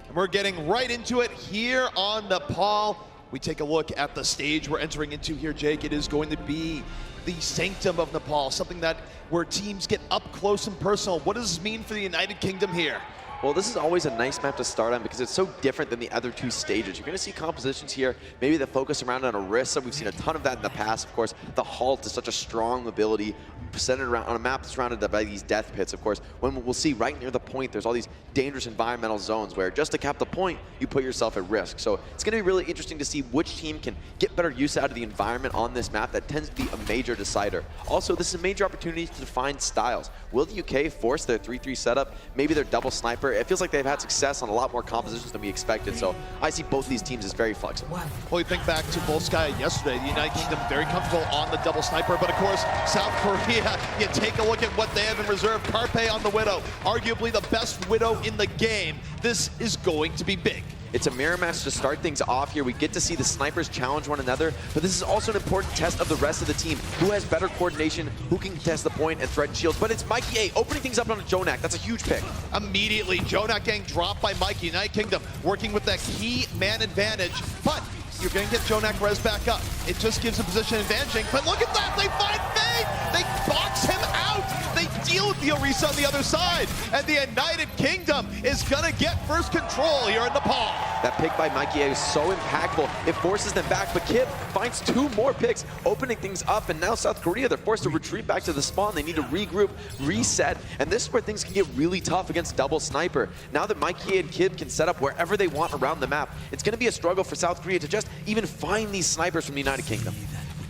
And we're getting right into it here on Nepal. We take a look at the stage we're entering into here, Jake. It is going to be the Sanctum of Nepal, something that where teams get up close and personal. What does this mean for the United Kingdom here? Well, this is always a nice map to start on because it's so different than the other two stages. You're going to see compositions here, maybe that focus around on Orisa. We've seen a ton of that in the past. Of course, the Halt is such a strong ability centered around on a map surrounded by these death pits. Of course, when we'll see right near the point, there's all these dangerous environmental zones where just to cap the point, you put yourself at risk. So it's going to be really interesting to see which team can get better use out of the environment on this map. That tends to be a major decider. Also, this is a major opportunity to define styles. Will the UK force their 3-3 setup, maybe their double sniper? It feels like they've had success on a lot more compositions than we expected, so I see both these teams as very flexible. Well, you think back to Volskaya yesterday, the United Kingdom very comfortable on the double sniper, but of course, South Korea, you take a look at what they have in reserve. Carpe on the Widow, arguably the best Widow in the game. This is going to be big. It's a mirror match to start things off here. We get to see the snipers challenge one another, but this is also an important test of the rest of the team. Who has better coordination, who can contest the point and threaten shields. But it's Mikey A opening things up on a Jonak. That's a huge pick. Immediately, Jonak getting dropped by Mikey. United Kingdom working with that key man advantage, but you're going to get Jonak res back up. It just gives a position advantaging, but look at that, they find Faye! They box him out! They deal with the Orisa on the other side, and the United Kingdom is going to get first control here in Nepal. That pick by Mikey A is so impactful. It forces them back, but Kip finds 2 more picks, opening things up, and now South Korea, they're forced to retreat back to the spawn. They need to regroup, reset, and this is where things can get really tough against double sniper. Now that Mikey A and Kip can set up wherever they want around the map, it's going to be a struggle for South Korea to just even find these snipers from the United Kingdom.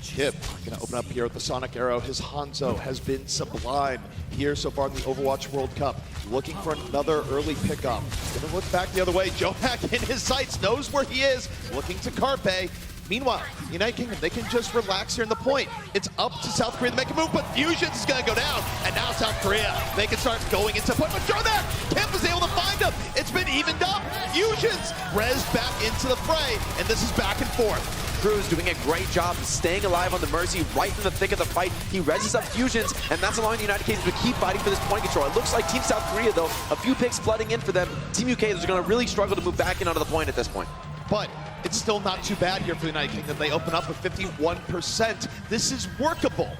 Kip gonna open up here with the Sonic Arrow. His Hanzo has been sublime here so far in the Overwatch World Cup. Looking for another early pickup. Gonna look back the other way. Jonak in his sights, knows where he is, looking to Carpe. Meanwhile, United Kingdom, they can just relax here in the point. It's up to South Korea to make a move, but Fusions is gonna go down. And now South Korea, they can start going into point. But Jonak, Kip is able to find him. It's been evened up. Fusions res back into the fray, and this is back and forth. Cruz doing a great job of staying alive on the Mercy right in the thick of the fight. He reses up Fusions, and that's allowing the United Kingdom to keep fighting for this point control. It looks like Team South Korea, though, a few picks flooding in for them. Team UK is going to really struggle to move back in onto the point at this point. But it's still not too bad here for the United Kingdom. They open up with 51%. This is workable.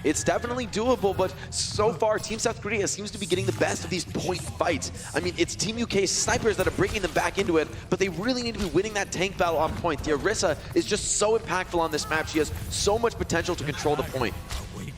It's definitely doable, but so far, Team South Korea seems to be getting the best of these point fights. I mean, it's Team UK's snipers that are bringing them back into it, but they really need to be winning that tank battle on point. The Orisa is just so impactful on this map. She has so much potential to control the point.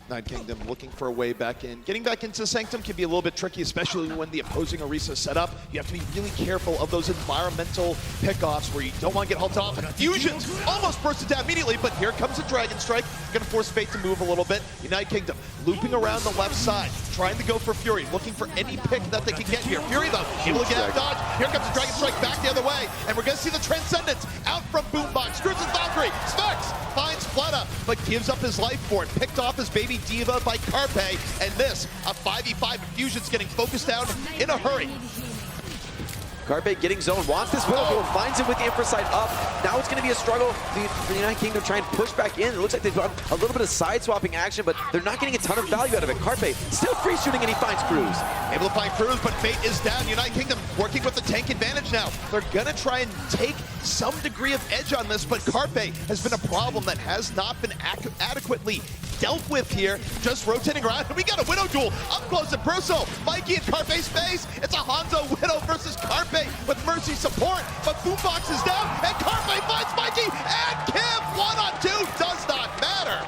United Kingdom looking for a way back in. Getting back into Sanctum can be a little bit tricky, especially when the opposing Orisa is set up. You have to be really careful of those environmental pickoffs where you don't want to get halted off. And Fusions almost burst it down immediately, but here comes a Dragon Strike. Going to force Fate to move a little bit. United Kingdom looping around the left side, trying to go for Fury, looking for any pick that they can get here. Fury, though, able to get out of dodge. Here comes the Dragon Strike back the other way, and we're going to see the Transcendence out from Boombox. Cruises Valkyrie. Specs finds Fleta, but gives up his life for it. Picked off his baby Diva by Carpe, and this, a 5v5 Fusion's getting focused down in a hurry. Carpe getting zone, wants this Widow goal, finds it with the infra side up. Now it's going to be a struggle for the United Kingdom to try and push back in. It looks like they've done a little bit of side swapping action, but they're not getting a ton of value out of it. Carpe still free shooting, and he finds Cruz. Able to find Cruz, but Fate is down. United Kingdom working with the tank advantage now. They're going to try and take some degree of edge on this, but Carpe has been a problem that has not been adequately dealt with here. Just rotating around, and we got a Widow duel up close and personal. Mikey in Carpe's face. It's a Hanzo Widow versus Carpe with Mercy support, but Boombox is down, and Carpe finds Mikey, and Kim 1-on-2 does not matter.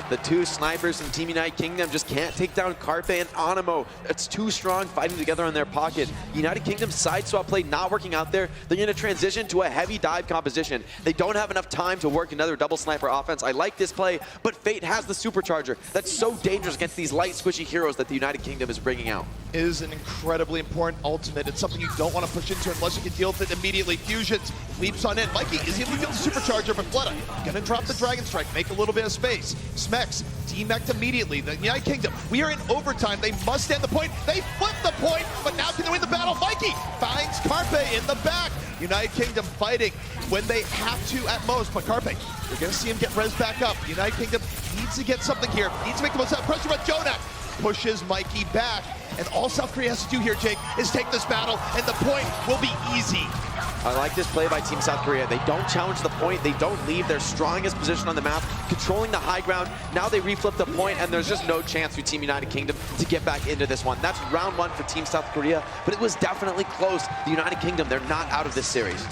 The 2 snipers from Team United Kingdom just can't take down Carpe and Animo. It's too strong fighting together in their pocket. United Kingdom's side swap play not working out there. They're going to transition to a heavy dive composition. They don't have enough time to work another double sniper offense. I like this play, but Fate has the supercharger. That's so dangerous against these light, squishy heroes that the United Kingdom is bringing out. It is an incredibly important ultimate. It's something you don't want to push into unless you can deal with it immediately. Fusions leaps on in. Mikey is able to get the supercharger, but Fleta gonna drop the Dragon Strike, make a little bit of space. Smex demeched immediately. The United Kingdom, we are in overtime. They must stand the point. They flip the point, but now can they win the battle? Mikey finds Carpe in the back. United Kingdom fighting when they have to at most, but Carpe, you're gonna see him get res back up. United Kingdom needs to get something here. Needs to make the most out of pressure, but Jonak pushes Mikey back. And all South Korea has to do here, Jake, is take this battle, and the point will be easy. I like this play by Team South Korea. They don't challenge the point. They don't leave their strongest position on the map, controlling the high ground. Now they reflip the point, and there's just no chance for Team United Kingdom to get back into this one. That's round one for Team South Korea, but it was definitely close. The United Kingdom, they're not out of this series.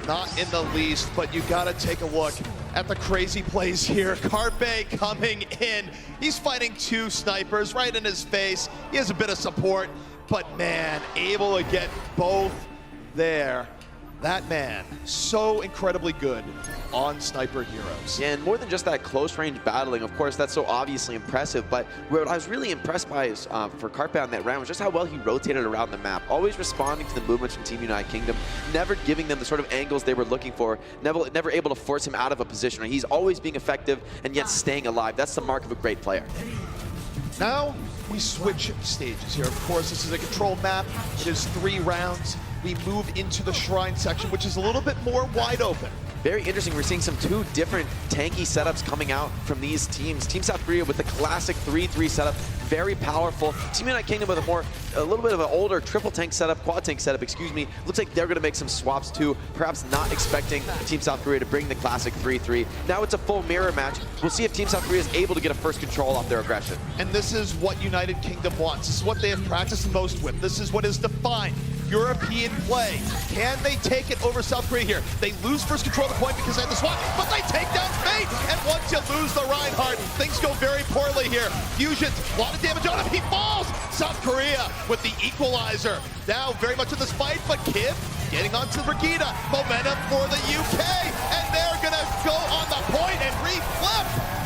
Not in the least, but you gotta take a look at the crazy plays here. Carpe coming in. He's fighting two snipers right in his face. He has a bit of support, but man, able to get both there. That man, so incredibly good on Sniper Heroes. Yeah, and more than just that close range battling, of course, that's so obviously impressive, but what I was really impressed by is, for Carpe on that round was just how well he rotated around the map, always responding to the movements from Team United Kingdom, never giving them the sort of angles they were looking for, never able to force him out of a position. He's always being effective and yet staying alive. That's the mark of a great player. Now we switch stages here. Of course, this is a controlled map. It is 3 rounds. We move into the Shrine section, which is a little bit more wide open. Very interesting. We're seeing some 2 different tanky setups coming out from these teams. Team South Korea with the classic 3-3 setup, very powerful. Team United Kingdom with a little bit of an older triple tank setup, quad tank setup, excuse me. Looks like they're going to make some swaps too, perhaps not expecting Team South Korea to bring the classic 3-3. Now it's a full mirror match. We'll see if Team South Korea is able to get a first control off their aggression. And this is what United Kingdom wants. This is what they have practiced most with. This is what is defined European play. Can they take it over South Korea here? They lose first control of the point because they have the swap, but they take down Fate. And once you lose the Reinhardt, things go very poorly here. Fusions, a lot of damage on him. He falls. South Korea with the equalizer. Now very much in this fight, but Kim getting onto Brigida. Momentum for the UK, and they're gonna go on the point and reflip.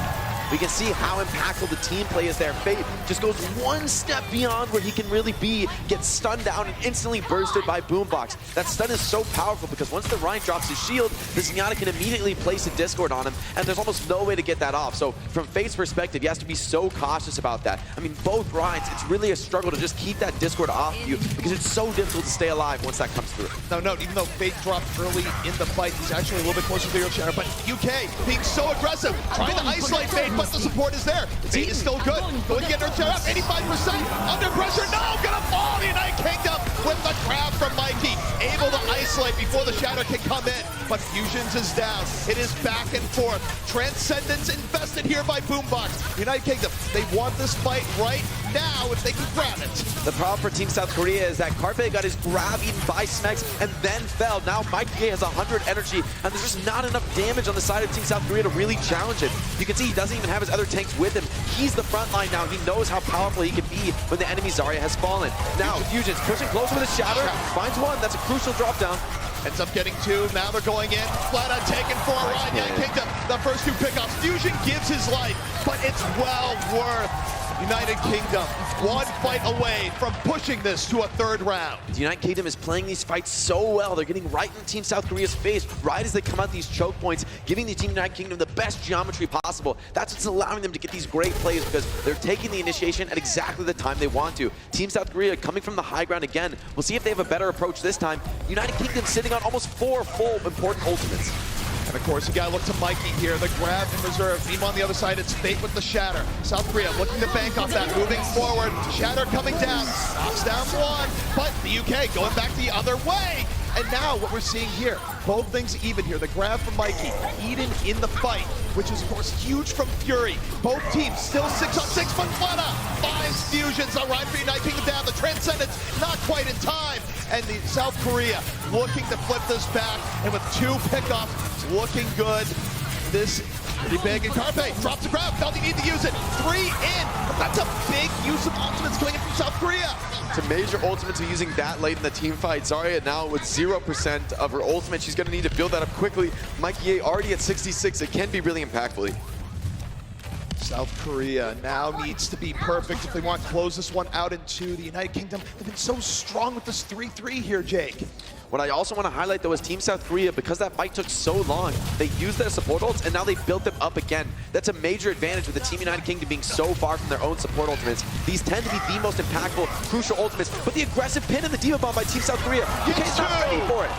We can see how impactful the team play is there. Fate just goes one step beyond where he can really be, gets stunned down and instantly bursted by Boombox. That stun is so powerful because once the Ryan drops his shield, the Zenyatta can immediately place a Discord on him, and there's almost no way to get that off. So from Fate's perspective, he has to be so cautious about that. I mean, both Ryans, it's really a struggle to just keep that Discord off you because it's so difficult to stay alive once that comes through. Now note, even though Fate dropped early in the fight, he's actually a little bit closer to the Shadow, but UK being so aggressive, trying to isolate Fate, but the support is there. Fate is still good. Going to get her chair up, 85%, under pressure, no, gonna fall, the United Kingdom with the grab from Mikey, able to isolate before the Shadow can come in, but Fusions is down. It is back and forth. Transcendence invested here by Boombox. United Kingdom, they want this fight right now if they can grab it. The problem for Team South Korea is that Carpe got his grab eaten by Snacks and then fell. Now Mikey has 100 energy, and there's just not enough damage on the side of Team South Korea to really challenge it. You can see he doesn't even have his other tanks with him. He's the front line now. He knows how powerful he can be when the enemy Zarya has fallen. Now Fusion's pushing close with a Shatter, finds one. That's a crucial drop down. Ends up getting 2, now they're going in. Flat out taken for a ride. United Kingdom, the first 2 pickoffs. Fusion gives his life, but it's well worth United Kingdom one fight away from pushing this to a 3rd round. The United Kingdom is playing these fights so well. They're getting right in Team South Korea's face, right as they come out these choke points, giving the Team United Kingdom the best geometry possible. That's what's allowing them to get these great plays because they're taking the initiation at exactly the time they want to. Team South Korea coming from the high ground again. We'll see if they have a better approach this time. United Kingdom sitting on almost 4 full important ultimates. And of course, you gotta look to Mikey here, the grab in reserve. Meanwhile, on the other side, it's Fate with the Shatter. South Korea looking to bank off that, moving forward. Shatter coming down, knocks down 1, but the UK going back the other way. And now what we're seeing here, both things even here. The grab from Mikey, Eden in the fight, which is of course huge from Fury. Both teams still 6 on 6, but Fleta finds Fusions. All right, for United Kingdom down. The Transcendence not quite in time. And the South Korea looking to flip this back. And with 2 pickoffs, it's looking good. This pretty big. And Carpe drops the grab, felt he needed to use it. 3 in, but that's a big use of ultimates coming in from South Korea. It's a major ultimate to be using that late in the team fight. Zarya now with 0% of her ultimate. She's going to need to build that up quickly. Mikey already at 66. It can be really impactful. South Korea now needs to be perfect if they want to close this one out into the United Kingdom. They've been so strong with this 3-3 here, Jake. What I also want to highlight, though, is Team South Korea, because that fight took so long, they used their support ults, and now they built them up again. That's a major advantage with the Team United Kingdom being so far from their own support ultimates. These tend to be the most impactful, crucial ultimates, but the aggressive pin and the Diva Bomb by Team South Korea, UK's not ready for it.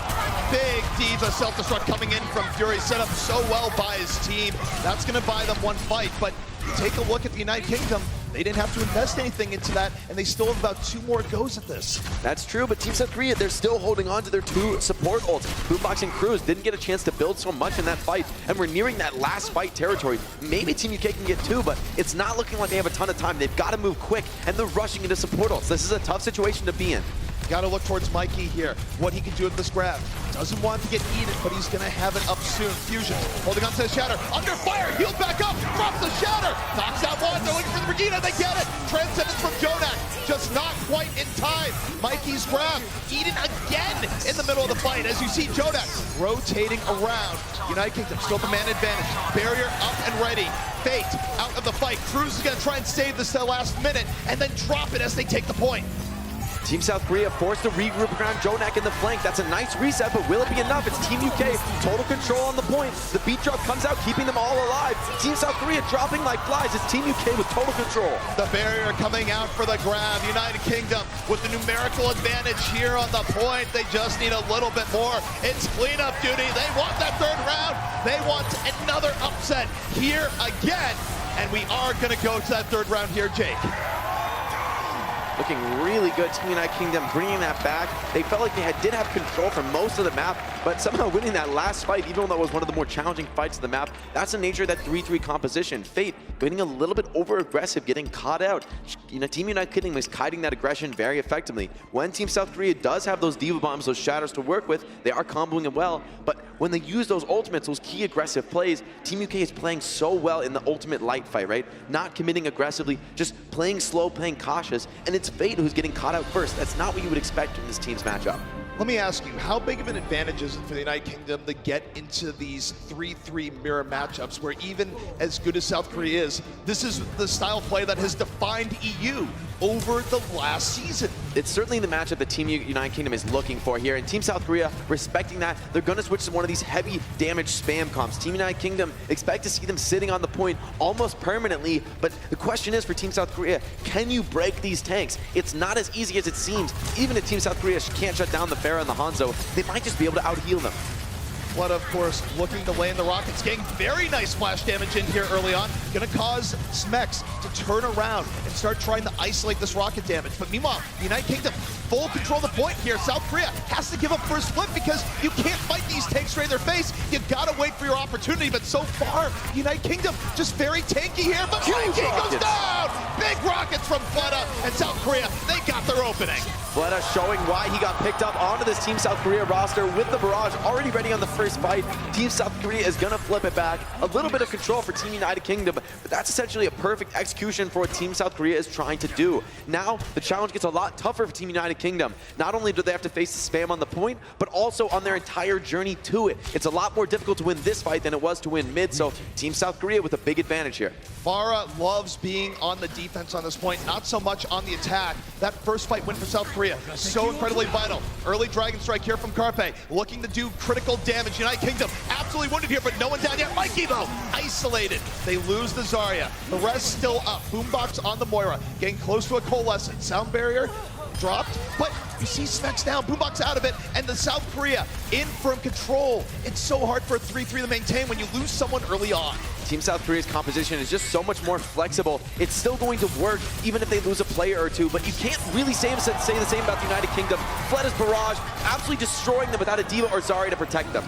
Big Diva self-destruct coming in from Fury, set up so well by his team. That's going to buy them 1 fight, but take a look at the United Kingdom. they didn't have to invest anything into that, and they still have about 2 more goes at this. That's true, but Team South Korea, they're still holding on to their 2 support ults. Boombox and Cruz didn't get a chance to build so much in that fight, and we're nearing that last fight territory. Maybe Team UK can get 2, but it's not looking like they have a ton of time. They've got to move quick, and they're rushing into support ults. This is a tough situation to be in. Got to look towards Mikey here, what he can do with this grab. Doesn't want to get eaten, but he's going to have it up soon. Fusion holding on to the Shatter, under fire, healed back up, drops the Shatter, knocks out one, they're looking for the Regina, they get it. Transcendence from Jonak, just not quite in time. Mikey's grab, eaten again in the middle of the fight, as you see Jonak rotating around. United Kingdom still the man advantage, barrier up and ready. Fate out of the fight, Cruz is going to try and save this to the last minute, and then drop it as they take the point. Team South Korea forced to regroup around Jonak in the flank. That's a nice reset, but will it be enough? It's Team UK, total control on the point. The beat drop comes out, keeping them all alive. Team South Korea dropping like flies. It's Team UK with total control. The barrier coming out for the grab. United Kingdom with the numerical advantage here on the point. They just need a little bit more. It's cleanup duty. They want that 3rd round. They want another upset here again. And we are going to go to that 3rd round here, Jake. Looking really good, Team United Kingdom bringing that back. They felt like they did have control for most of the map, but somehow winning that last fight, even though it was one of the more challenging fights of the map, that's the nature of that 3-3 composition. Fate getting a little bit over-aggressive, getting caught out. Team United Kingdom is kiting that aggression very effectively. When Team South Korea does have those Diva Bombs, those Shatters to work with, they are comboing it well, but when they use those ultimates, those key aggressive plays, Team UK is playing so well in the ultimate light fight, right? Not committing aggressively, just playing slow, playing cautious, and it's Fate who's getting caught out first. That's not what you would expect from this team's matchup. Let me ask you, how big of an advantage is it for the United Kingdom to get into these 3-3 mirror matchups where even as good as South Korea is, this is the style of play that has defined EU over the last season? It's certainly the matchup that Team United Kingdom is looking for here, and Team South Korea, respecting that, they're going to switch to one of these heavy damage spam comps. Team United Kingdom, expect to see them sitting on the point almost permanently, but the question is for Team South Korea, can you break these tanks? It's not as easy as it seems. Even if Team South Korea can't shut down the Pharah and the Hanzo, they might just be able to out-heal them. Flood, of course, looking to land the rockets, getting very nice splash damage in here early on. Gonna cause Smex to turn around and start trying to isolate this rocket damage. But meanwhile, the United Kingdom, full control of the point here. South Korea has to give up first flip because you can't fight these tanks right in their face. You gotta wait for your opportunity, but so far, United Kingdom just very tanky here, but Mikey goes down! Big rockets from Fleta and South Korea, they got their opening. Fleta showing why he got picked up onto this Team South Korea roster with the barrage already ready on the first fight. Team South Korea is gonna flip it back. A little bit of control for Team United Kingdom, but that's essentially a perfect execution for what Team South Korea is trying to do. Now, the challenge gets a lot tougher for Team United Kingdom. Not only do they have to face the spam on the point, but also on their entire journey to it. It's a lot more difficult to win this fight than it was to win mid, so Team South Korea with a big advantage here. Pharah loves being on the defense on this point, not so much on the attack. That first fight win for South Korea, so incredibly vital. Early Dragon Strike here from Carpe, looking to do critical damage. United Kingdom absolutely wounded here, but no one down yet. Mikey, though, isolated. They lose the Zarya. The rest still up. Boombox on the Moira, getting close to a coalescent. Sound barrier dropped, but you see Smex down, Boombox out of it, and the South Korea in from control. It's so hard for a 3-3 to maintain when you lose someone early on. Team South Korea's composition is just so much more flexible. It's still going to work even if they lose a player or two, but you can't really say the same about the United Kingdom. Fleta's barrage absolutely destroying them without a Diva or Zarya to protect them.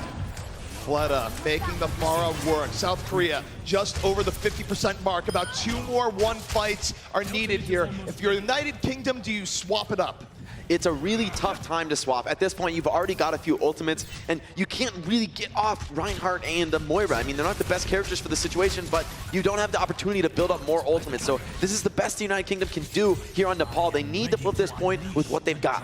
Fleta making the Pharah work. South Korea just over the 50% mark. About 2 more 1 fights are needed here. If you're United Kingdom, do you swap it up? It's a really tough time to swap. At this point, you've already got a few ultimates, and you can't really get off Reinhardt and Moira. I mean, they're not the best characters for the situation, but you don't have the opportunity to build up more ultimates. So this is the best the United Kingdom can do here on Nepal. They need to flip this point with what they've got.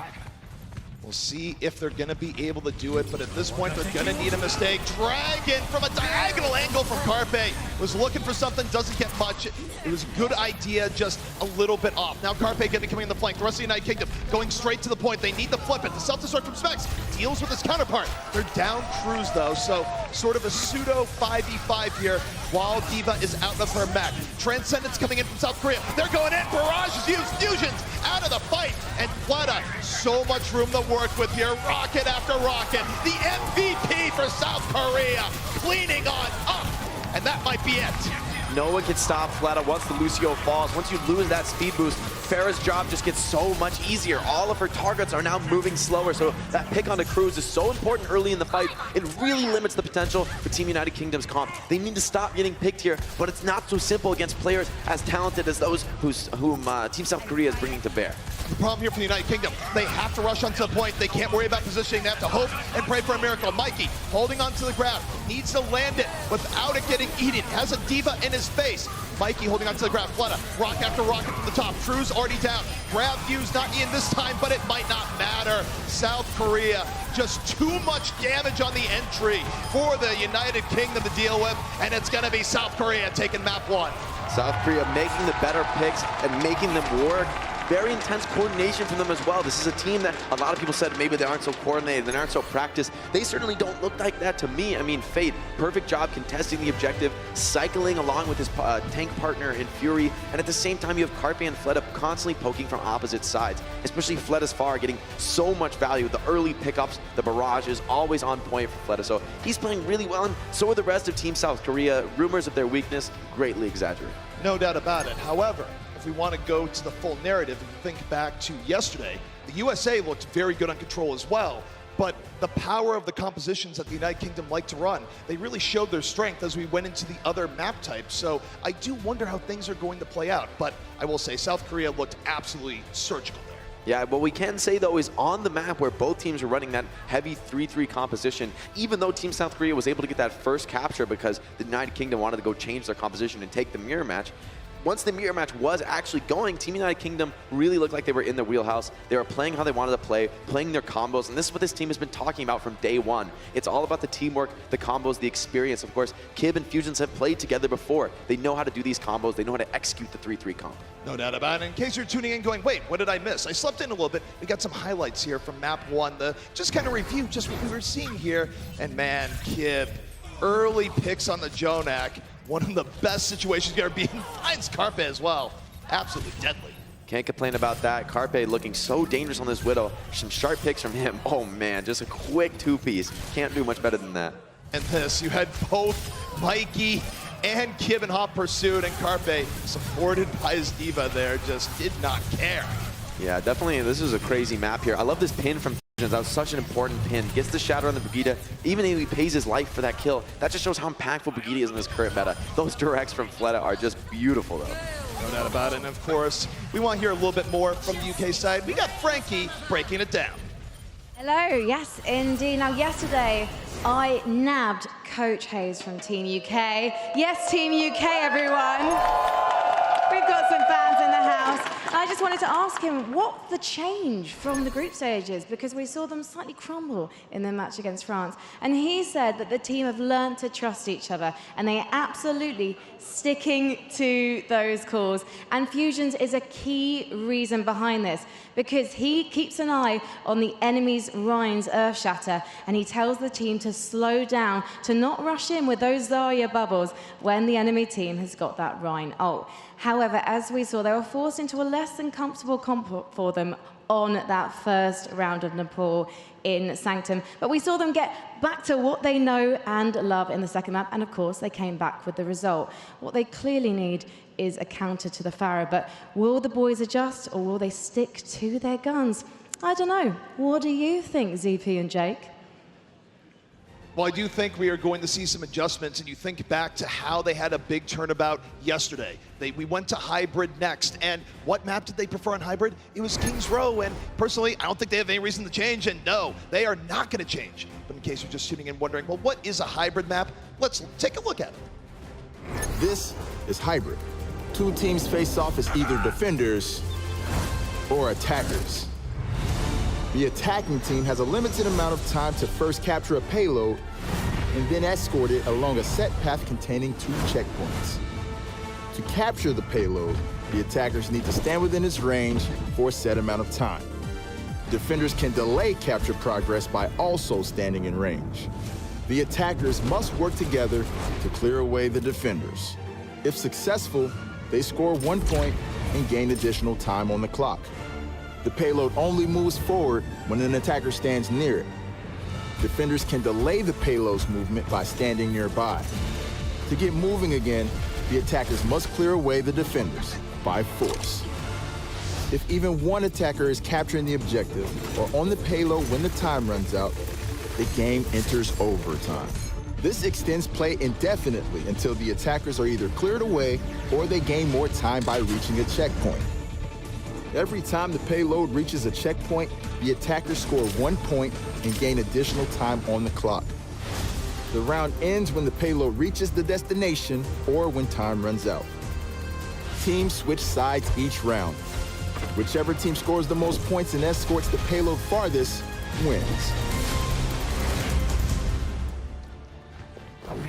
We'll see if they're going to be able to do it, but at this point, they're going to need a mistake. Dragon from a diagonal angle from Carpe. Was looking for something, doesn't get much. It was a good idea, just a little bit off. Now Carpe going to be coming in the flank. The rest of the United Kingdom going straight to the point. They need to flip it. The self-destruct from Specs deals with his counterpart. They're down Cruz, though, so sort of a pseudo 5v5 here while Diva is out of her mech. Transcendence coming in from South Korea. They're going in. Barrage is used. Fusions out of the fight. And Fleta, so much room to work with here. Rocket after rocket. The MVP for South Korea cleaning on up. And that might be it. No one can stop Fleta once the Lucio falls. Once you lose that speed boost, Pharah's job just gets so much easier. All of her targets are now moving slower, so that pick on the Cruz is so important early in the fight. It really limits the potential for Team United Kingdom's comp. They need to stop getting picked here, but it's not so simple against players as talented as those whom Team South Korea is bringing to bear. The problem here for the United Kingdom, they have to rush onto the point. They can't worry about positioning. They have to hope and pray for a miracle. Mikey holding onto the ground, needs to land it without it getting eaten. Has a diva in his face. Mikey holding onto the ground. Fleta, rock after rocket from the top. Cruz already down. Grab Fuse not in this time, but it might not matter. South Korea, just too much damage on the entry for the United Kingdom to deal with, and it's going to be South Korea taking map 1. South Korea making the better picks and making them work. Very intense coordination from them as well. This is a team that a lot of people said maybe they aren't so coordinated, they aren't so practiced. They certainly don't look like that to me. I mean, Fate, perfect job contesting the objective, cycling along with his tank partner in Fury, and at the same time you have Carpe and Fleta constantly poking from opposite sides, especially Fleta's Far getting so much value. The early pickups, the barrage is always on point for Fleta, so he's playing really well, and so are the rest of Team South Korea. Rumors of their weakness greatly exaggerated. No doubt about it. However, if we want to go to the full narrative and think back to yesterday, the USA looked very good on control as well, but the power of the compositions that the United Kingdom like to run, they really showed their strength as we went into the other map types. So I do wonder how things are going to play out, but I will say South Korea looked absolutely surgical there. Yeah, what we can say though is on the map where both teams are running that heavy 3-3 composition, even though Team South Korea was able to get that first capture because the United Kingdom wanted to go change their composition and take the mirror match, once the mirror match was actually going, Team United Kingdom really looked like they were in their wheelhouse. They were playing how they wanted to play, playing their combos, and this is what this team has been talking about from day one. It's all about the teamwork, the combos, the experience. Of course, Kib and Fusions have played together before. They know how to do these combos. They know how to execute the 3-3 comp. No doubt about it. In case you're tuning in going, wait, what did I miss? I slept in a little bit. We got some highlights here from map 1. Just kind of review just what we were seeing here. And man, Kib, early picks on the Jonak. One of the best situations here being finds Carpe as well. Absolutely deadly. Can't complain about that. Carpe looking so dangerous on this Widow. Some sharp picks from him. Oh man, just a quick two-piece. Can't do much better than that. And this, you had both Mikey and Kib in hot pursuit, and Carpe, supported by his diva there, just did not care. Yeah, definitely, this is a crazy map here. I love this pin from Fusions. That was such an important pin. Gets the shatter on the Brigitte, even if he pays his life for that kill. That just shows how impactful Brigitte is in this current meta. Those directs from Fleta are just beautiful, though. No doubt about it. And of course, we want to hear a little bit more from the UK side. We got Frankie breaking it down. Hello, yes, indeed. Now, yesterday, I nabbed Coach Hayes from Team UK. Yes, Team UK, everyone. We've got some fans in the house. I just wanted to ask him what the change from the group stages, because we saw them slightly crumble in their match against France. And he said that the team have learned to trust each other, and they are absolutely sticking to those calls. And Fusions is a key reason behind this, because he keeps an eye on the enemy's Rhine's Earth Shatter, and he tells the team to slow down, to not rush in with those Zarya bubbles when the enemy team has got that Rhine ult. However, as we saw, they were forced into a less than comfortable comp for them on that first round of Nepal in Sanctum. But we saw them get back to what they know and love in the second map, and of course, they came back with the result. What they clearly need is a counter to the Pharah, but will the boys adjust, or will they stick to their guns? I don't know. What do you think, ZP and Jake? Well, I do think we are going to see some adjustments, and you think back to how they had a big turnabout yesterday. We went to Hybrid next, and what map did they prefer on Hybrid? It was King's Row, and personally, I don't think they have any reason to change, and no, they are not going to change. But in case you're just tuning in wondering, well, what is a Hybrid map? Let's take a look at it. This is Hybrid. Two teams face off as either defenders or attackers. The attacking team has a limited amount of time to first capture a payload and then escort it along a set path containing 2 checkpoints. To capture the payload, the attackers need to stand within its range for a set amount of time. Defenders can delay capture progress by also standing in range. The attackers must work together to clear away the defenders. If successful, they score 1 point and gain additional time on the clock. The payload only moves forward when an attacker stands near it. Defenders can delay the payload's movement by standing nearby. To get moving again, the attackers must clear away the defenders by force. If even one attacker is capturing the objective or on the payload when the time runs out, the game enters overtime. This extends play indefinitely until the attackers are either cleared away or they gain more time by reaching a checkpoint. Every time the payload reaches a checkpoint, the attackers score 1 point and gain additional time on the clock. The round ends when the payload reaches the destination or when time runs out. Teams switch sides each round. Whichever team scores the most points and escorts the payload farthest wins.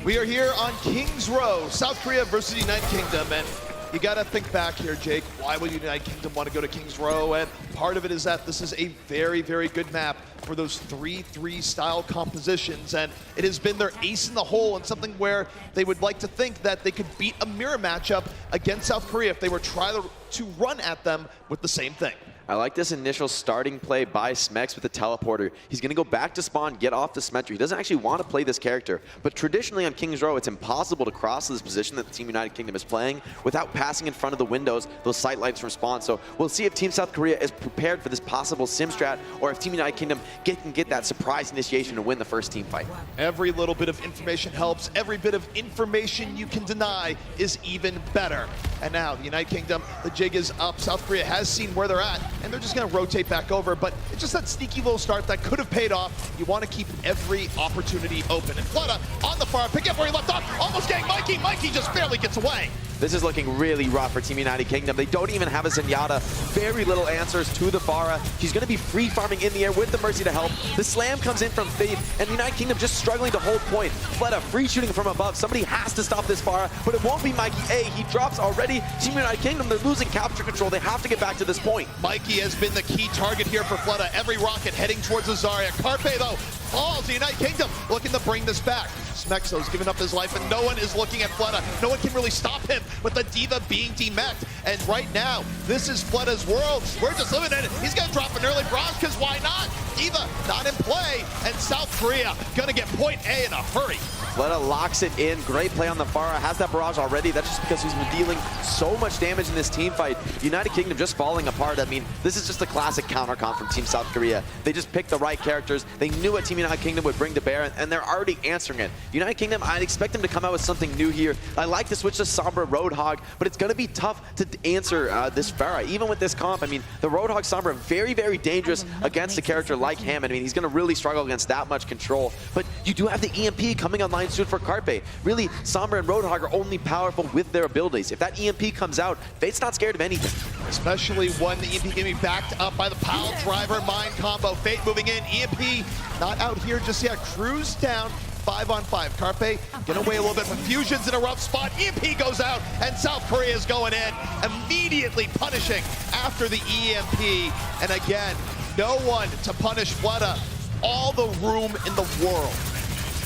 We are here on Kings Row, South Korea versus United Kingdom, and you gotta think back here, Jake. Why would United Kingdom want to go to Kings Row? And part of it is that this is a very, very good map for those 3-3 style compositions, and it has been their ace in the hole and something where they would like to think that they could beat a mirror matchup against South Korea if they were trying to run at them with the same thing. I like this initial starting play by Smex with the teleporter. He's going to go back to spawn, get off the Symmetry. He doesn't actually want to play this character, but traditionally on Kings Row, it's impossible to cross this position that the Team United Kingdom is playing without passing in front of the windows, those sight lights from spawn. So we'll see if Team South Korea is prepared for this possible sim strat, or if Team United Kingdom can get that surprise initiation to win the first team fight. Every little bit of information helps. Every bit of information you can deny is even better. And now the United Kingdom, the jig is up. South Korea has seen where they're at, and they're just going to rotate back over, but it's just that sneaky little start that could have paid off. You want to keep every opportunity open. And Flutta on the far, pick up where he left off, almost getting Mikey. Mikey just barely gets away. This is looking really rough for Team United Kingdom. They don't even have a Zenyatta. Very little answers to the Pharah. She's going to be free farming in the air with the Mercy to help. The slam comes in from Fate, and the United Kingdom just struggling to hold point. Fletta free shooting from above. Somebody has to stop this Pharah, but it won't be Mikey A. He drops already. Team United Kingdom, they're losing capture control. They have to get back to this point. Mikey has been the key target here for Fletta. Every rocket heading towards Azaria. Carpe, though, falls. The United Kingdom looking to bring this back. Smexo's giving up his life, and no one is looking at Fletta. No one can really stop him with the Diva being demeched. And right now, this is Fletta's world. We're just living in it. He's going to drop an early barrage, because why not? Diva not in play, and South Korea going to get point A in a hurry. Fletta locks it in. Great play on the Pharah. Has that barrage already. That's just because he's been dealing so much damage in this team fight. United Kingdom just falling apart. I mean, this is just a classic counter comp from Team South Korea. They just picked the right characters. They knew what Team United Kingdom would bring to bear, and they're already answering it. United Kingdom, I'd expect them to come out with something new here. I like to switch to Sombra Roadhog, but it's going to be tough to answer this Pharah. Even with this comp, I mean, the Roadhog Sombra, very, very dangerous against a character like him. I mean, he's going to really struggle against that much control. But you do have the EMP coming online soon for Carpe. Really, Sombra and Roadhog are only powerful with their abilities. If that EMP comes out, Fate's not scared of anything. Especially when the EMP can be backed up by the Pile Driver Mine combo. Fate moving in. EMP not out here just yet. Cruise down. 5-on-5. Carpe get away a little bit, but Fusion's in a rough spot. EMP goes out, and South Korea is going in, immediately punishing after the EMP. And again, no one to punish Fletta. All the room in the world.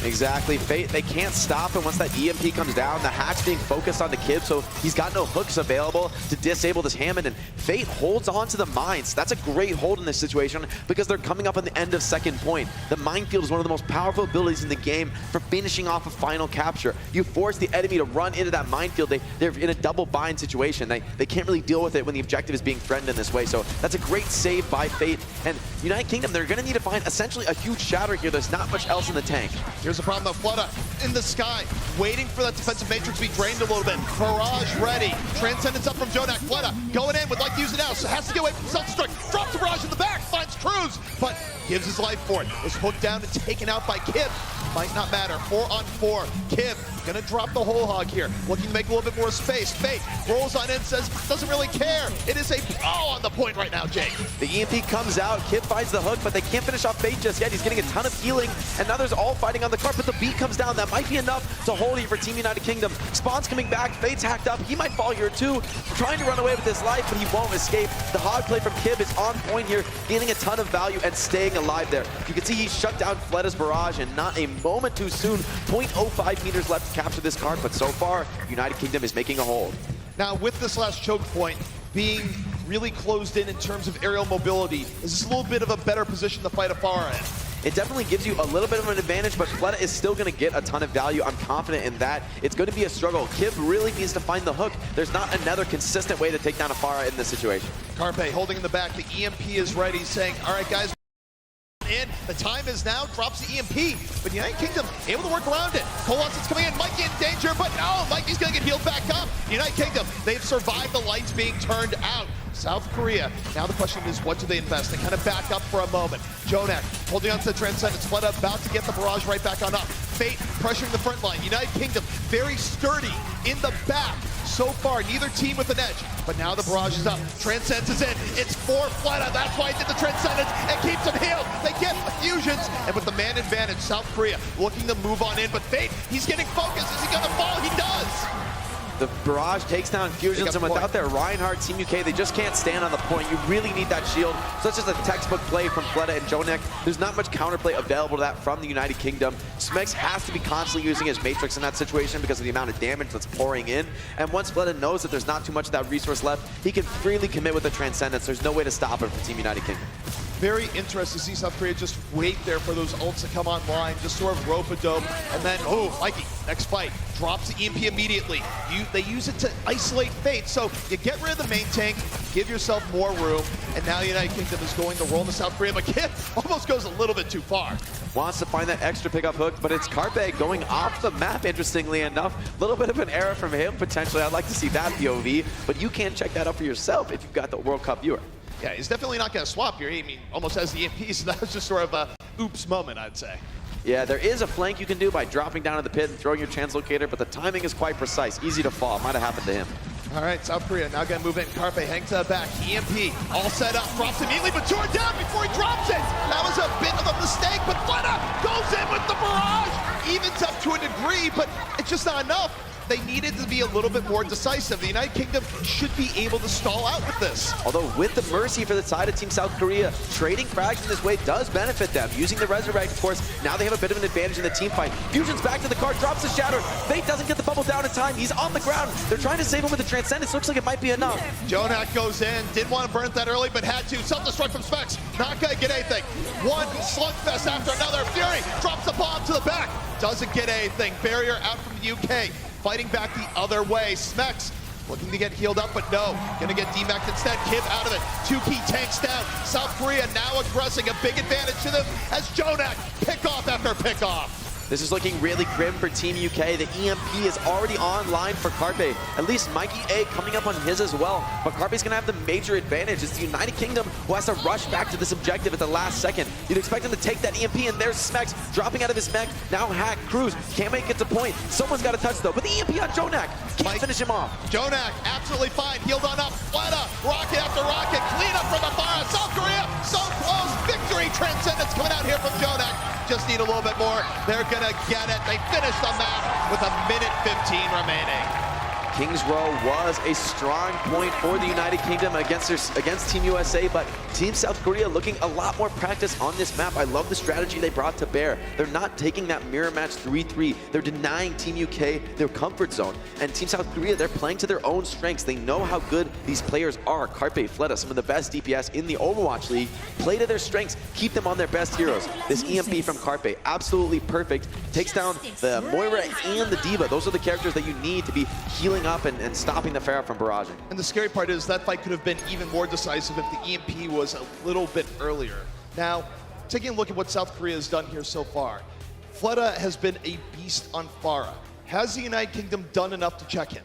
Exactly. Fate, they can't stop him once that EMP comes down. The hack's being focused on the Kib, so he's got no hooks available to disable this Hammond, and Fate holds on to the mines. That's a great hold in this situation because they're coming up on the end of second point. The minefield is one of the most powerful abilities in the game for finishing off a final capture. You force the enemy to run into that minefield. They're in a double bind situation. They can't really deal with it when the objective is being threatened in this way, so that's a great save by Fate. And United Kingdom, they're going to need to find essentially a huge shatter here. There's not much else in the tank. Here's the problem though, Flutta in the sky, waiting for that defensive matrix to be drained a little bit. Barrage ready. Transcendence up from Jonak. Flutta going in, would like to use it now, so has to get away from self-destruct. Drops the barrage in the back, finds Cruz, but gives his life for it. Is hooked down and taken out by Kib. Might not matter. 4-on-4. Kib gonna drop the whole hog here. Looking to make a little bit more space. Fate rolls on in, says doesn't really care. It is a pro on the point right now, Jake. The EMP comes out. Kib finds the hook, but they can't finish off Fate just yet. He's getting a ton of healing, and now there's all fighting on the cart, but the beat comes down. That might be enough to hold you for Team United Kingdom. Spawn's coming back. Fate's hacked up. He might fall here too. Trying to run away with his life, but he won't escape. The hog play from Kib is on point here, gaining a ton of value and staying alive there. You can see he shut down Fletta's barrage, and not a moment too soon. 0.05 meters left to capture this cart, but so far, United Kingdom is making a hold. Now, with this last choke point being really closed in terms of aerial mobility, is this a little bit of a better position to fight a Pharah in? it definitely gives you a little bit of an advantage, but Fleta is still going to get a ton of value. I'm confident in that. It's going to be a struggle. Kib really needs to find the hook. There's not another consistent way to take down Afara in this situation. Carpe holding in the back. The EMP is ready, saying, all right, guys, in. The time is now, drops the EMP, but United Kingdom able to work around it. Colossus coming in, Mikey in danger, but no, Mikey's gonna get healed back up. United Kingdom, they've survived the lights being turned out. South Korea, now the question is, what do they invest? They kind of back up for a moment. Jonak holding on to the Transcendence, Fleta about to get the barrage right back on up. Fate pressuring the front line. United Kingdom, very sturdy in the back. So far, neither team with an edge, but now the barrage is up. Transcendence is in. It's for Fleta. That's why he did the Transcendence. It keeps him healed. They get the fusions, and with the man advantage, South Korea looking to move on in, but Fate, he's getting focused. Is he gonna fall? He does. The barrage takes down fusions, and without their Reinhardt, Team UK, they just can't stand on the point. You really need that shield. So it's just a textbook play from Fleta and Jonek. There's not much counterplay available to that from the United Kingdom. Smex has to be constantly using his Matrix in that situation because of the amount of damage that's pouring in. And once Fleta knows that there's not too much of that resource left, he can freely commit with the Transcendence. There's no way to stop him for Team United Kingdom. Very interesting to see South Korea just wait there for those ults to come online, just sort of rope-a-dope, and then, oh, Mikey, next fight, drops the EMP immediately. They use it to isolate Fate, so you get rid of the main tank, give yourself more room, and now the United Kingdom is going to roll into South Korea, but Kid almost goes a little bit too far. Wants to find that extra pickup hook, but it's Carpe going off the map, interestingly enough. A little bit of an error from him, potentially. I'd like to see that POV, but you can check that out for yourself if you've got the World Cup viewer. Yeah, he's definitely not going to swap here. I mean, almost has the EMP, so that was just sort of a oops moment, I'd say. Yeah, there is a flank you can do by dropping down in the pit and throwing your translocator, but the timing is quite precise. Easy to fall. Might have happened to him. All right, South Korea now going to move in. Carpe hangs to the back. EMP all set up. Drops immediately, but torn down before he drops it. That was a bit of a mistake, but Fleta goes in with the barrage. Evens up to a degree, but it's just not enough. They needed to be a little bit more decisive. The United Kingdom should be able to stall out with this. Although with the mercy for the side of Team South Korea, trading frags in this way does benefit them. Using the Resurrect, of course, now they have a bit of an advantage in the team fight. Fusion's back to the car, drops the Shatter. Fate doesn't get the bubble down in time. He's on the ground. They're trying to save him with the Transcendence. Looks like it might be enough. Jonak goes in. Didn't want to burn it that early, but had to. Self-destruct from Specs. Not going to get anything. One slugfest after another. Fury drops the bomb to the back. Doesn't get anything. Barrier out from the UK. Fighting back the other way. Smex looking to get healed up, but no. Gonna get DMAC'd instead. Kib out of it. 2 key tanks down. South Korea now aggressing. A big advantage to them as Jonak pick off after pick off. This is looking really grim for Team UK. The EMP is already online for Carpe. At least Mikey A coming up on his as well. But Carpe's gonna have the major advantage. It's the United Kingdom who has to rush back to this objective at the last second. You'd expect him to take that EMP, and there's Smex dropping out of his mech. Now Hack, Cruz, can't make it to point. Someone's got to touch though, but the EMP on Jonak can't finish him off. Jonak, absolutely fine. Healed on up. Fleta, rocket after rocket. Clean up from Afara. South Korea, so close. Victory. Transcendence coming out here from Jonak. Just need a little bit more. They're gonna get it. They finish the map with a minute 15 remaining. Kings Row was a strong point for the United Kingdom against Team USA, but Team South Korea looking a lot more practice on this map. I love the strategy they brought to bear. They're not taking that mirror match 3-3. They're denying Team UK their comfort zone. And Team South Korea, they're playing to their own strengths. They know how good these players are. Carpe, Fleta, some of the best DPS in the Overwatch League. Play to their strengths. Keep them on their best heroes. This EMP from Carpe, absolutely perfect. Takes down the Moira and the Diva. Those are the characters that you need to be healing up and stopping the Pharah from barraging. And the scary part is that fight could have been even more decisive if the EMP was a little bit earlier. Now, taking a look at what South Korea has done here so far, Fleta has been a beast on Pharah. Has the United Kingdom done enough to check him?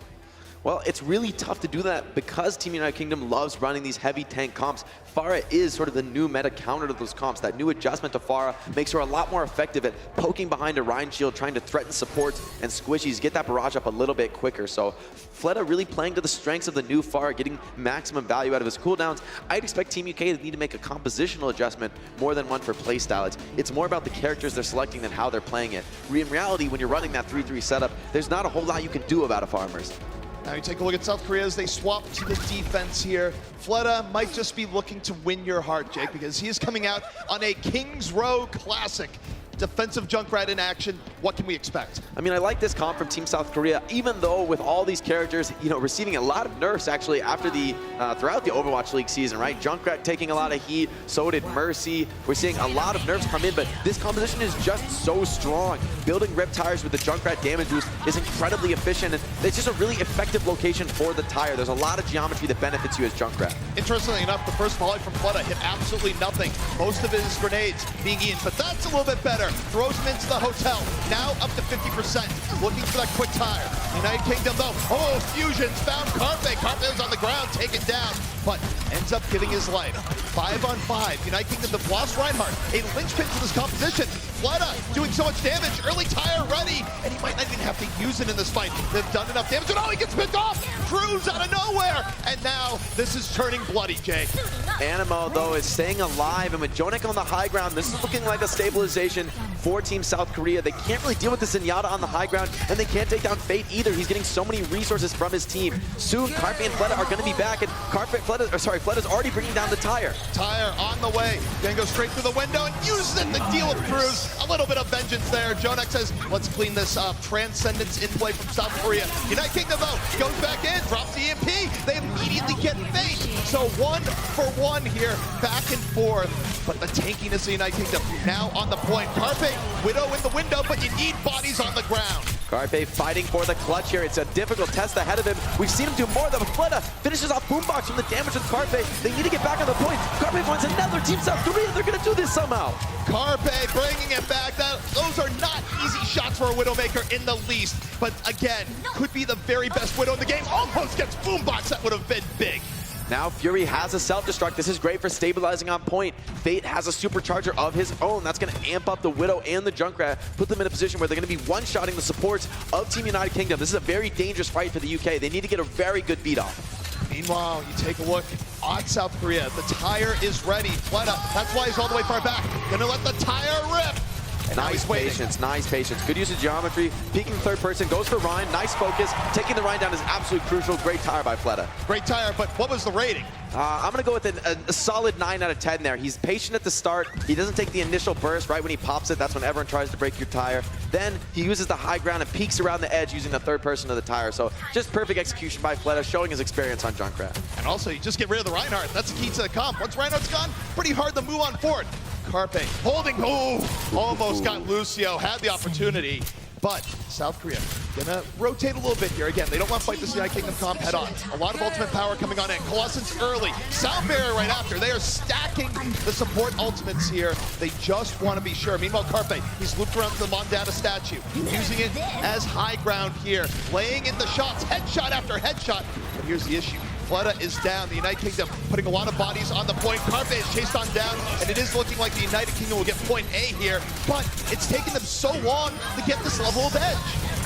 Well, it's really tough to do that because Team United Kingdom loves running these heavy tank comps. Pharah is sort of the new meta counter to those comps. That new adjustment to Pharah makes her a lot more effective at poking behind a Rhine shield, trying to threaten supports and squishies, get that barrage up a little bit quicker. So Fleta really playing to the strengths of the new Pharah, getting maximum value out of his cooldowns. I'd expect Team UK to need to make a compositional adjustment more than one for playstyle. It's more about the characters they're selecting than how they're playing it. In reality, when you're running that 3-3 setup, there's not a whole lot you can do about a Farmers. Now you take a look at South Korea as they swap to the defense here. Fleta might just be looking to win your heart, Jake, because he is coming out on a Kings Row classic. Defensive Junkrat in action. What can we expect? I mean, I like this comp from Team South Korea, even though with all these characters, you know, receiving a lot of nerfs actually after the throughout the Overwatch League season, right? Junkrat taking a lot of heat, so did Mercy. We're seeing a lot of nerfs come in, but this composition is just so strong. Building Rip Tires with the Junkrat damage boost is incredibly efficient, and it's just a really effective location for the tire. There's a lot of geometry that benefits you as Junkrat. Interestingly enough, the first volley from Flutta hit absolutely nothing. Most of his grenades being eaten, but that's a little bit better. Throws him into the hotel. Now up to 50%. Looking for that quick tire. United Kingdom though. Oh, Fusions found Carpe. Carpe was on the ground, taken down, but ends up giving his life. 5-on-5. United Kingdom have lost Reinhardt. A linchpin to this composition. Flutta doing so much damage. Early tire ready, and he might not even have to use it in this fight. They've done enough damage, and oh, he gets picked off. Cruz out of nowhere, and now this is turning bloody, Jay. Animo, though, is staying alive, and with Jonek on the high ground, this is looking like a stabilization for Team South Korea. They can't really deal with the Zenyatta on the high ground, and they can't take down Fate either. He's getting so many resources from his team. Soon, Carpe and Fletta are going to be back, and Fletta's already bringing down the tire. Tire on the way. Gonna go straight through the window and use it to deal with Cruz. A little bit of vengeance there. Jonek says, let's clean this up. Transcendence in play from South Korea. United Kingdom, though, goes back in, drops the EMP. They immediately get Fate. So 1-for-1 here, back and forth. But the tankiness of the United Kingdom now on the point. Carpe, Widow in the window, but you need bodies on the ground. Carpe fighting for the clutch here. It's a difficult test ahead of him. We've seen him do more than Fletta. Finishes off Boombox from the damage with Carpe. They need to get back on the point. Carpe finds another Team South Korea. They're going to do this somehow. Carpe bringing it back. Those are not easy shots for a Widowmaker in the least. But again, could be the very best Widow in the game. Almost gets Boombox. That would have been big. Now Fury has a self-destruct. This is great for stabilizing on point. Fate has a supercharger of his own. That's going to amp up the Widow and the Junkrat, put them in a position where they're going to be one-shotting the supports of Team United Kingdom. This is a very dangerous fight for the UK. They need to get a very good beat off. Meanwhile, you take a look on South Korea. The tire is ready. Fletta, that's why he's all the way far back. Gonna let the tire rip. And nice patience, nice patience. Good use of geometry. Peeking third person, goes for Ryan. Nice focus. Taking the Ryan down is absolutely crucial. Great tire by Fletta. Great tire, but what was the rating? I'm going to go with a solid 9 out of 10 there. He's patient at the start. He doesn't take the initial burst right when he pops it. That's when everyone tries to break your tire. Then he uses the high ground and peeks around the edge using the third person of the tire. So just perfect execution by Fletta, showing his experience on Junkrat. And also, you just get rid of the Reinhardt. That's the key to the comp. Once Reinhardt's gone, pretty hard to move on forward. Carpe holding, almost got Lucio, had the opportunity. But South Korea gonna rotate a little bit here. Again, they don't want to fight this United Kingdom comp head on. A lot of ultimate power coming on in. Colossus early, Sound Barrier right after. They are stacking the support ultimates here. They just want to be sure. Meanwhile, Carpe, he's looped around to the Mondata statue, using it as high ground here, laying in the shots, headshot after headshot. But here's the issue. Flutta is down. The United Kingdom putting a lot of bodies on the point. Carpe is chased on down, and it is looking like the United Kingdom will get point A here, but it's taken them so long to get this level of edge.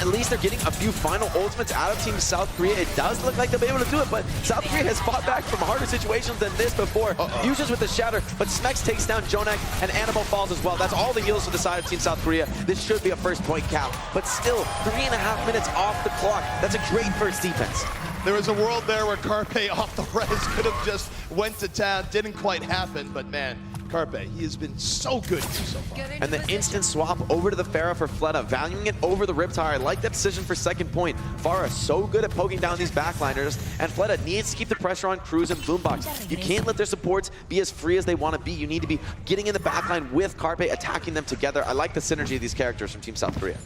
At least they're getting a few final ultimates out of Team South Korea. It does look like they'll be able to do it, but South Korea has fought back from harder situations than this before. Fusions with the Shatter, but Smex takes down Jonek, and Animo falls as well. That's all the heals to the side of Team South Korea. This should be a first point cap, but still 3.5 minutes off the clock. That's a great first defense. There was a world there where Carpe off the res could have just went to town. Didn't quite happen, but man, Carpe, he has been so good so far. And the instant swap over to the Pharah for Fletta, valuing it over the Riptire. I like that decision for second point. Pharah so good at poking down these backliners, and Fletta needs to keep the pressure on Cruz and Boombox. You can't let their supports be as free as they want to be. You need to be getting in the backline with Carpe, attacking them together. I like the synergy of these characters from Team South Korea.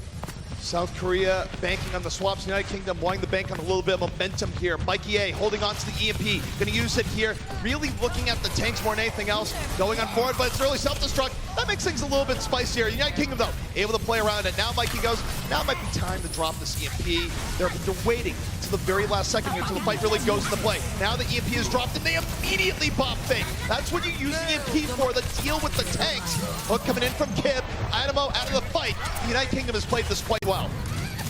South Korea banking on the swaps. United Kingdom wanting to bank on a little bit of momentum here. Mikey A holding on to the EMP. Going to use it here. Really looking at the tanks more than anything else. Going on forward, but it's early self-destruct. That makes things a little bit spicier. United Kingdom, though, able to play around it. Now Mikey goes, now might be time to drop this EMP. They're waiting to the very last second here until the fight really goes into play. Now the EMP is dropped, and they immediately pop Fate. That's what you use the EMP for, the deal with the tanks. Hook coming in from Kib. Animo out of the fight. The United Kingdom has played this quite well.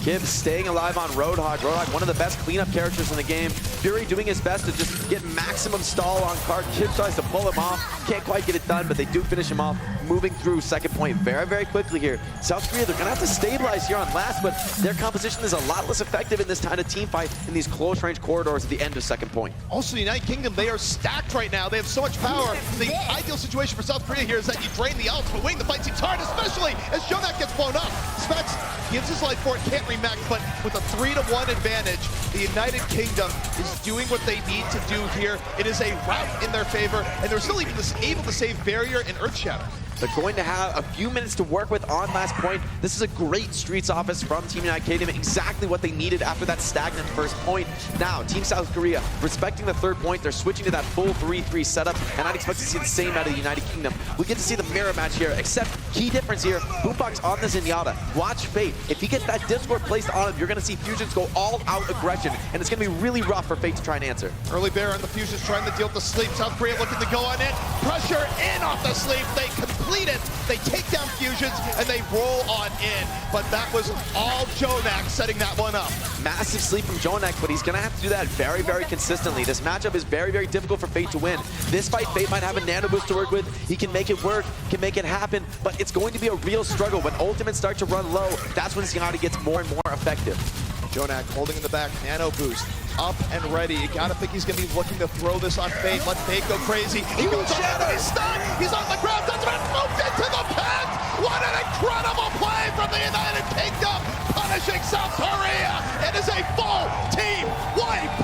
Gibbs staying alive on Roadhog. Roadhog, one of the best cleanup characters in the game. Fury doing his best to just get maximum stall on Card. Gibbs tries to pull him off. Can't quite get it done, but they do finish him off. Moving through second point very, very quickly here. South Korea, they're going to have to stabilize here on last, but their composition is a lot less effective in this kind of team fight in these close range corridors at the end of second point. Also, United Kingdom, they are stacked right now. They have so much power. The ideal situation for South Korea here is that you drain the ults, but waiting the fight seems hard, especially as Jonak gets blown up. Specs gives his life for it, can't remax, but with a 3-1 advantage, the United Kingdom is doing what they need to do here. It is a rout in their favor, and they're still even able to save Barrier and Earthshatter. They're going to have a few minutes to work with on last point. This is a great Streets offense from Team United Kingdom, exactly what they needed after that stagnant first point. Now, Team South Korea, respecting the third point, they're switching to that full 3-3 setup, and I'd expect to see the same out of the United Kingdom. We get to see the mirror match here, except key difference here, Boombox on the Zenyatta. Watch Fate. If he gets that Discord placed on him, you're going to see Fusions go all-out aggression, and it's going to be really rough for Fate to try and answer. Early bear on the Fusions trying to deal with the sleep. South Korea looking to go on in. Pressure in off the sleep. They complete it. They take down Fusions, and they roll on in. But that was all Jonak setting that one up. Massive sleep from Jonak, but he's going to have to do that very, very consistently. This matchup is very, very difficult for Fate to win. This fight, Fate might have a nano boost to work with. He can make it work, can make it happen, but it's going to be a real struggle. When ultimates start to run low, that's when Zenyatta gets more and more effective. Jonak holding in the back, nano boost, up and ready. You gotta think he's gonna be looking to throw this on Fate. Let Fate go crazy. He goes on, but he's stunned. He's on the ground, doesn't it? Moved into the pen. What an incredible play from the United Kingdom, punishing South Korea. It is a full team wipe.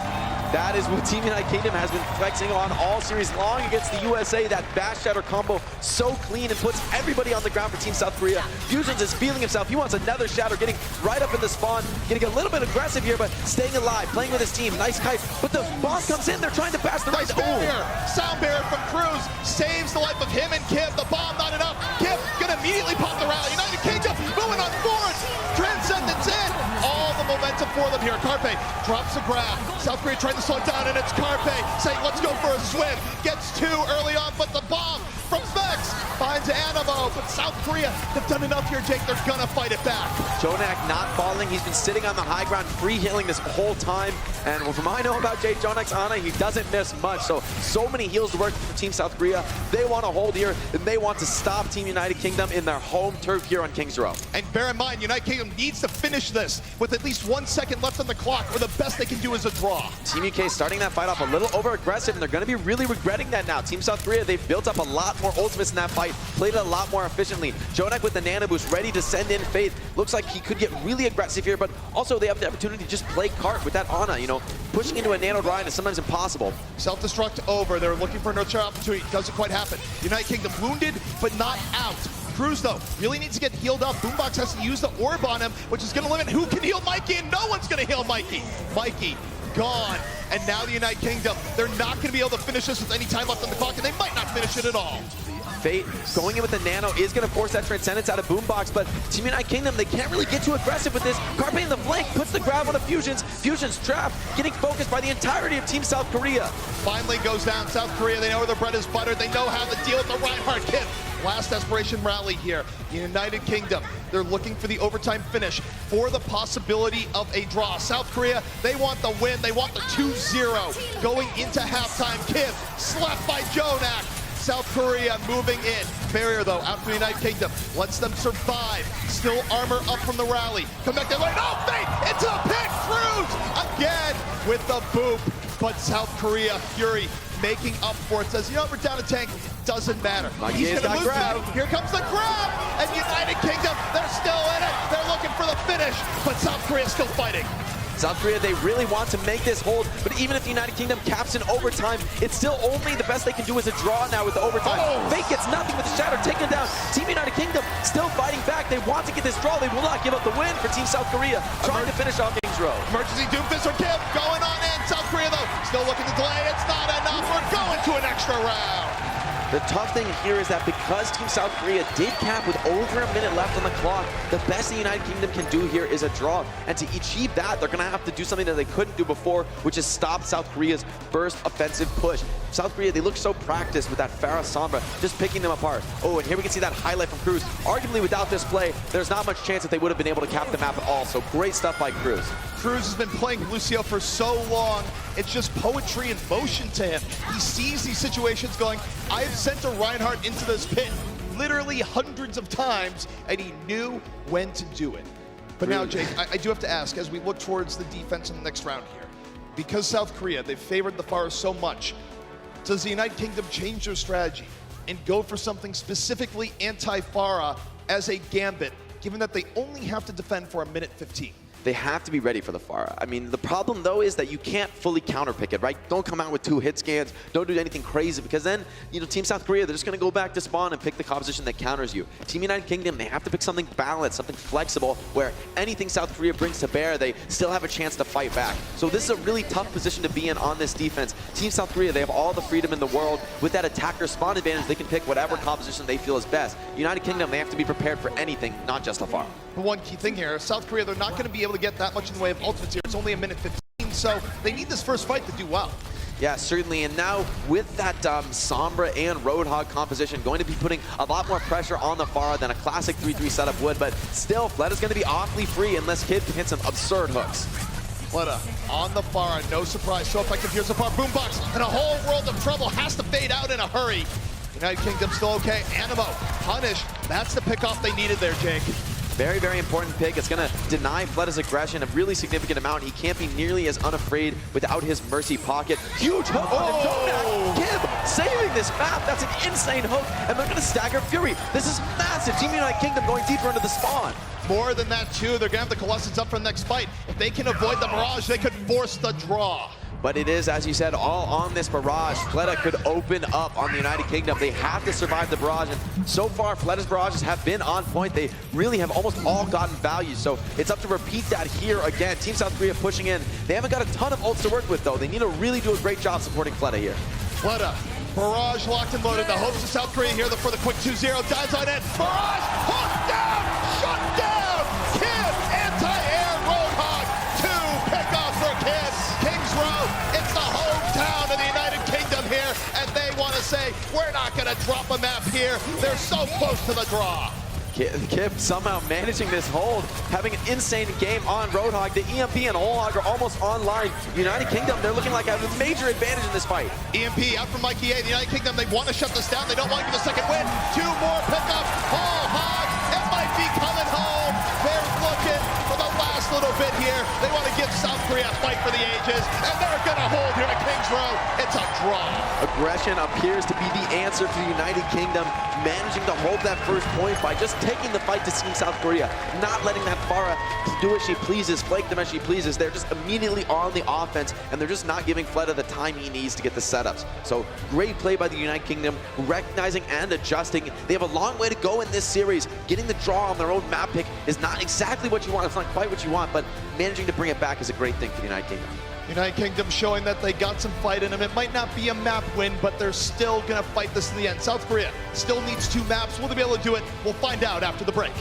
That is what Team United Kingdom has been flexing on all series long against the USA. That bash shatter combo so clean and puts everybody on the ground for Team South Korea. Fusions is feeling himself. He wants another shatter, getting right up in the spawn, getting a little bit aggressive here, but staying alive, playing with his team. Nice kite, but the bomb comes in. They're trying to pass the Nice barrier. Sound barrier from Cruz saves the life of him and Kim. The bomb not enough. Kim gonna immediately pop the rally. United Kingdom moving on forward. Transcendence in. All the momentum for them here. Carpe drops a grab. South Korea trying to slow it down, and it's Carpe saying, let's go for a swim. Gets two early on, but the bomb from Vex finds Animo. But South Korea, they've done enough here, Jake. They're gonna fight it back. Jonak not falling. He's been sitting on the high ground, free healing this whole time. And from what I know about Jake Jonak's Ana, he doesn't miss much. So many heals to work for Team South Korea. They want to hold here, and they want to stop Team United Kingdom in their home turf here on Kings Row. And bear in mind, United Kingdom needs to finish this with at least 1 second left on the clock, or the best they can do is a draw. Team UK starting that fight off a little over-aggressive, and they're going to be really regretting that now. Team South Korea, they've built up a lot more ultimates in that fight, played it a lot more efficiently. Jonak with the nano boost, ready to send in Faith. Looks like he could get really aggressive here, but also they have the opportunity to just play cart with that Ana. You know, pushing into a nano grind is sometimes impossible. Self-destruct over. They're looking for another opportunity. Doesn't quite happen. United Kingdom wounded, but not out. Cruz, though, really needs to get healed up. Boombox has to use the orb on him, which is going to limit who can heal Mikey, and no one's going to heal Mikey. Mikey gone. And now the United Kingdom, they're not going to be able to finish this with any time left on the clock, and they might not finish it at all. Fate going in with the nano is going to force that Transcendence out of Boombox, but Team United Kingdom, they can't really get too aggressive with this. Carpe in the flank puts the grab on the Fusions. Fusions trapped, getting focused by the entirety of Team South Korea. Finally goes down. South Korea, they know where their bread is buttered. They know how to deal with the Reinhardt kid. Last desperation rally here. The United Kingdom, they're looking for the overtime finish for the possibility of a draw. South Korea, they want the win. They want the 2-0 going into halftime. Kim slapped by Jonak. South Korea moving in. Barrier, though, out from the United Kingdom. Lets them survive. Still armor up from the rally. Come back that way. No, Fate into the pit. Cruz again with the boop. But South Korea, Fury, making up for it. Says, you know, we're down a tank. Doesn't matter. He's going to move grab. Here comes the grab. And United Kingdom, they're still in it. They're looking for the finish. But South Korea's still fighting. South Korea, they really want to make this hold, but even if the United Kingdom caps in overtime, it's still only the best they can do is a draw now with the overtime. Fate gets nothing with the shatter, taken down. Team United Kingdom still fighting back. They want to get this draw. They will not give up the win for Team South Korea, trying to finish off Kings Row. Emergency Doomfist for Kim, going on in. South Korea, though, still looking to delay. It's not enough. We're going to an extra round. The tough thing here is that because Team South Korea did cap with over a minute left on the clock, the best the United Kingdom can do here is a draw. And to achieve that, they're going to have to do something that they couldn't do before, which is stop South Korea's first offensive push. South Korea, they look so practiced with that Farah Sombra, just picking them apart. Oh, and here we can see that highlight from Cruz. Arguably, without this play, there's not much chance that they would have been able to cap the map at all. So great stuff by Cruz. Cruz has been playing Lucio for so long. It's just poetry in motion to him. He sees these situations going, I've sent a Reinhardt into this pit literally hundreds of times, and he knew when to do it. But now, Jake, I do have to ask, as we look towards the defense in the next round here, because South Korea, they've favored the Pharah so much, does the United Kingdom change their strategy and go for something specifically anti-Pharah as a gambit given that they only have to defend for a minute 15. They have to be ready for the Pharah. I mean, the problem, though, is that you can't fully counterpick it, right? Don't come out with 2 hit scans. Don't do anything crazy, because then, you know, Team South Korea, they're just going to go back to spawn and pick the composition that counters you. Team United Kingdom, they have to pick something balanced, something flexible, where anything South Korea brings to bear, they still have a chance to fight back. So this is a really tough position to be in on this defense. Team South Korea, they have all the freedom in the world. With that attacker spawn advantage, they can pick whatever composition they feel is best. United Kingdom, they have to be prepared for anything, not just the Pharah. But one key thing here, South Korea, they're not going to be able to get that much in the way of ultimates here. It's only a minute 15, so they need this first fight to do well. Yeah, certainly, and now with that Sombra and Roadhog composition, going to be putting a lot more pressure on the Pharah than a classic 3-3 setup would, but still, Fleta is going to be awfully free unless Kid can hit some absurd hooks. Fleta on the Pharah, no surprise. So if I can hear so far, boombox, and a whole world of trouble has to fade out in a hurry. United Kingdom still okay. Animo, punish. That's the pickoff they needed there, Jake. Very, very important pick. It's going to deny Fleta's aggression a really significant amount. He can't be nearly as unafraid without his Mercy pocket. Huge hook on the Kib saving this map. That's an insane hook, and they're going to stagger Fury. This is massive. Team United Kingdom going deeper into the spawn. More than that, too. They're going to have the Colossus up for the next fight. If they can avoid the barrage, they could force the draw. But it is, as you said, all on this barrage. Fleta could open up on the United Kingdom. They have to survive the barrage, and so far, Fleta's barrages have been on point. They really have almost all gotten value, so it's up to repeat that here again. Team South Korea pushing in. They haven't got a ton of ults to work with, though. They need to really do a great job supporting Fleta here. Fleta, barrage locked and loaded. The hopes of South Korea here for the quick 2-0. Dives on in. Barrage, hooked down, shut down. Kid, anti-air Roadhog. 2 pickoffs for Kid. Kings Row, it's the hometown of the United Kingdom here, and they want to say, we're not going to drop a map here. They're so close to the draw. Kib somehow managing this hold, having an insane game on Roadhog. The EMP and Olhog are almost online. United Kingdom, they're looking like a major advantage in this fight. EMP out from Mikey A. The United Kingdom, they want to shut this down. They don't want to give a second win. 2 more pickups. Olhog, it might be coming home. They're looking for the last little bit here. They want to give South Korea a fight for the ages, and they're going to hold here at Kings Row. It's a draw. Aggression appears to be the answer for the United Kingdom, managing to hold that first point by just taking the fight to Team South Korea, not letting that Pharah do as she pleases, flake them as she pleases. They're just immediately on the offense, and they're just not giving Fleta the time he needs to get the setups. So great play by the United Kingdom, recognizing and adjusting. They have a long way to go in this series. Getting the draw on their own map pick is not exactly what you want. It's not quite what you want, but managing to bring it back is a great thing for the United Kingdom. United Kingdom showing that they got some fight in them. It might not be a map win, but they're still going to fight this to the end. South Korea still needs 2 maps. Will they be able to do it? We'll find out after the break.